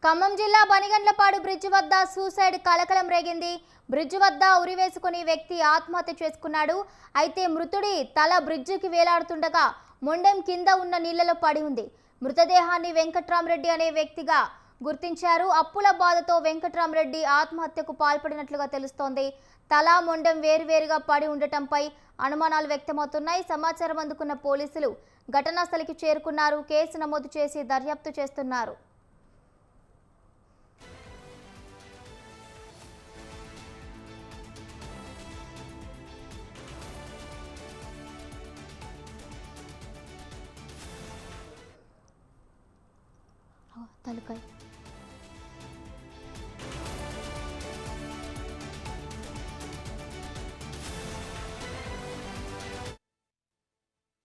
ఖమ్మం జిల్లా బనిగండ్లపాడు బ్రిడ్జి వద్ద సూసైడ్ కలకలం రేగింది. బ్రిడ్జి వద్ద ఉరివేసుకుని వ్యక్తి ఆత్మహత్య చేసుకున్నాడు. అయితే మృతుడి తల బ్రిడ్జికి వేలాడుతుండగా మొండెం కింద ఉన్న నీళ్లలో పడి ఉంది. మృతదేహాన్ని వెంకట్రామరెడ్డి అనే వ్యక్తిగా గుర్తించారు. అప్పుల బాధతో వెంకట్రామరెడ్డి ఆత్మహత్యకు పాల్పడినట్లుగా తెలుస్తోంది. తల మొండెం వేరువేరుగా పడి ఉండటంపై అనుమానాలు వ్యక్తమవుతున్నాయి. సమాచారం అందుకున్న పోలీసులు ఘటనా స్థలికి చేరుకున్నారు. కేసు నమోదు చేసి దర్యాప్తు చేస్తున్నారు. తలకాయ